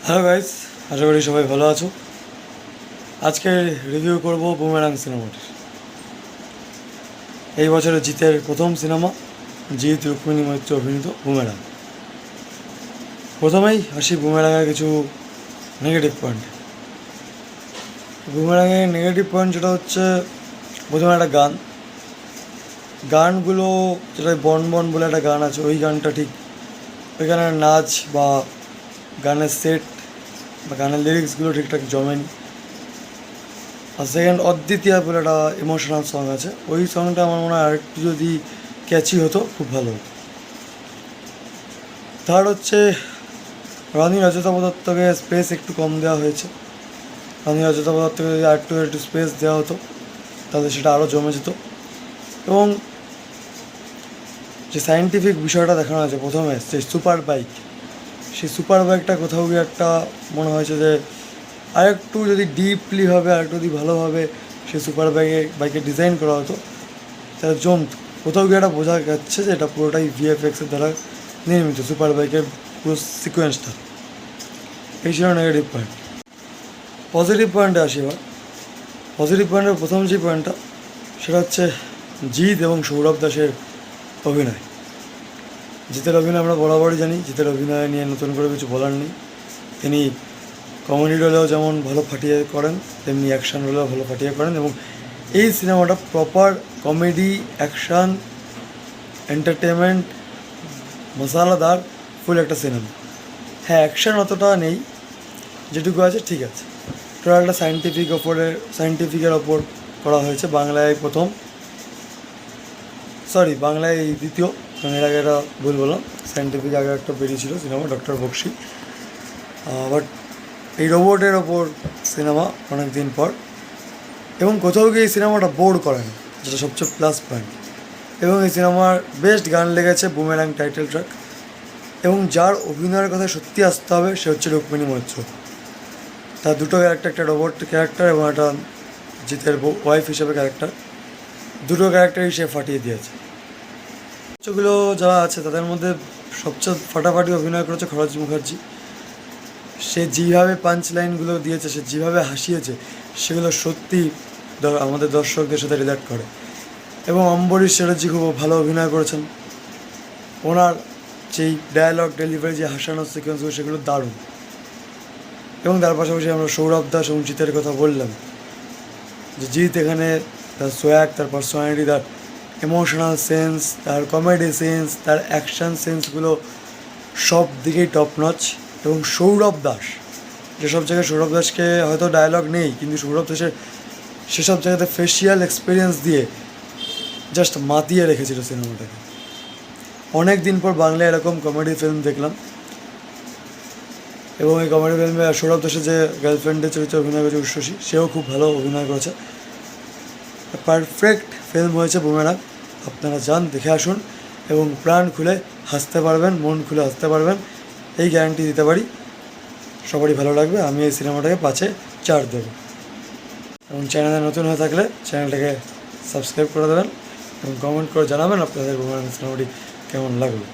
Hello guys, আশা করি সবাই ভালো আছো। আজকে রিভিউ করব বুমেরাং সিনেমাটির। এই বছরের জিতের প্রথম সিনেমা, জিৎ রুক্মিণী মৈত্র অভিনীত বুমেরাং। প্রথমেই আসি বুমেরাঙের কিছু নেগেটিভ পয়েন্ট। বুমেরাঙের নেগেটিভ পয়েন্ট যেটা হচ্ছে, প্রথমে একটা গানগুলো, যেটা বন বন বলে একটা গান আছে, ওই গানটা ঠিক ওই গানের নাচ বা গানের সেট বা গানের লিরিক্সগুলো ঠিকঠাক জমেনি। আর সেকেন্ড, অদ্বিতীয়া বলে একটা ইমোশনাল সং আছে, ওই সংটা আমার মনে হয় আরেকটু যদি ক্যাচি হতো খুব ভালো হতো। থার্ড হচ্ছে, রানী রজতাভ দত্তকে স্পেস একটু কম দেওয়া হয়েছে। রানী রজতাভ দত্তকে যদি একটু স্পেস দেওয়া হতো তাহলে সেটা আরও জমে যেত। এবং যে সায়েন্টিফিক বিষয়টা দেখানো হয়েছে প্রথমে, সেই সুপার বাইক, সেই সুপার বাইকটা কোথাও গিয়ে একটা মনে হয়েছে যে আরেকটু যদি ডিপলিভাবে আরেকটু যদি ভালোভাবে সেই সুপার বাইকের ডিজাইন করা হতো তাহলে জমত। কোথাও গিয়ে একটা বোঝা যাচ্ছে যে এটা পুরোটাই ভিএফএক্সের দ্বারা নির্মিত, সুপার বাইকের পুরো সিকোয়েন্সটা। এই ছিল নেগেটিভ পয়েন্ট। পজিটিভ পয়েন্টে আসি এবার। পজিটিভ পয়েন্টের প্রথম যে পয়েন্টটা, সেটা হচ্ছে জিৎ এবং সৌরভ দাসের অভিনয়। জিতের অভিনয় আমরা বরাবরই জানি, জিতের অভিনয় নিয়ে নতুন করে কিছু বলার নেই। তিনি কমেডি রোলেও যেমন ভালো ফাটিয়ে করেন, তেমনি অ্যাকশান রোলেও ভালো ফাটিয়ে করেন। এবং এই সিনেমাটা প্রপার কমেডি, অ্যাকশান, এন্টারটেনমেন্ট, মশালাদার ফুল একটা সিনেমা। হ্যাঁ, অ্যাকশান অতটা নেই, যেটুকু আছে ঠিক আছে। টোটালটা সায়েন্টিফিকের ওপর করা হয়েছে। বাংলায় প্রথম, বাংলায় এই দ্বিতীয়, এর আগে একটা ভুল বললাম, সায়েন্টিফিক আগে একটা বেরিয়েছিল সিনেমা, ডক্টর বক্সি। বাট এই রোবটের ওপর সিনেমা অনেক দিন পর, এবং কোথাও গিয়ে এই সিনেমাটা বোর করে না, যেটা সবচেয়ে প্লাস পয়েন্ট। এবং এই সিনেমার বেস্ট গান লেগেছে বুমেরাং টাইটেল ট্র্যাক। এবং যার অভিনয়ের কথা সত্যি আসতে হবে সে হচ্ছে রুক্মিণী মৈত্র। তার দুটো ক্যারেক্টার, একটা রোবট ক্যারেক্টার এবং একটা জিতের ওয়াইফ হিসেবে ক্যারেক্টার, দুটো ক্যারেক্টারই সে ফাটিয়ে দিয়েছে। যেগুলো যারা আছে তাদের মধ্যে সবচেয়ে ফাটাফাটি অভিনয় করেছে খরচ মুখার্জি। সে যেভাবে পাঞ্চ লাইনগুলো দিয়েছে, সে যেভাবে হাসিয়েছে, সেগুলো সত্যি আমাদের দর্শকদের সাথে রিলেট করে। এবং অম্বরীশ চ্যাটার্জি খুব ভালো অভিনয় করেছেন। ওনার যেই ডায়ালগ ডেলিভারি, যে হাসানোর সিকোয়েন্সগুলো, সেগুলো দারুণ। এবং তার পাশাপাশি আমরা সৌরভ দাস এবং জিতের কথা বললাম, যে জিৎ এখানে তার সোয়াগ, তার পার্সোনালিটি, তার ইমোশনাল সেন্স, তার কমেডি সেন্স, তার অ্যাকশান সেন্সগুলো সব দিকেই টপ নচ। এবং সৌরভ দাস, যেসব জায়গায় সৌরভ দাসকে হয়তো ডায়লগ নেই, কিন্তু সৌরভ দাসের সেসব জায়গাতে ফেসিয়াল এক্সপিরিয়েন্স দিয়ে জাস্ট মাতিয়ে রেখেছিল সিনেমাটাকে। অনেক দিন পর বাংলায় এরকম কমেডি ফিল্ম দেখলাম। এবং এই কমেডি ফিল্মে সৌরভ দাসের যে গার্লফ্রেন্ডের চরিত্রে অভিনয় করেছে উর্বশী, সেও খুব ভালো অভিনয় করেছে। পারফেক্ট ফিল্ম হয়েছে বুমেরাং। আপনারা যান, দেখে আসুন এবং প্রাণ খুলে হাসতে পারবেন, মন খুলে হাসতে পারবেন, এই গ্যারান্টি দিতে পারি। সবারই ভালো লাগবে। আমি এই সিনেমাটাকে 5/4 দেবো। এবং চ্যানেলে নতুন হয়ে থাকলে চ্যানেলটাকে সাবস্ক্রাইব করে দেবেন এবং কমেন্ট করে জানাবেন আপনাদের বুমেরাং সিনেমাটি কেমন লাগলো।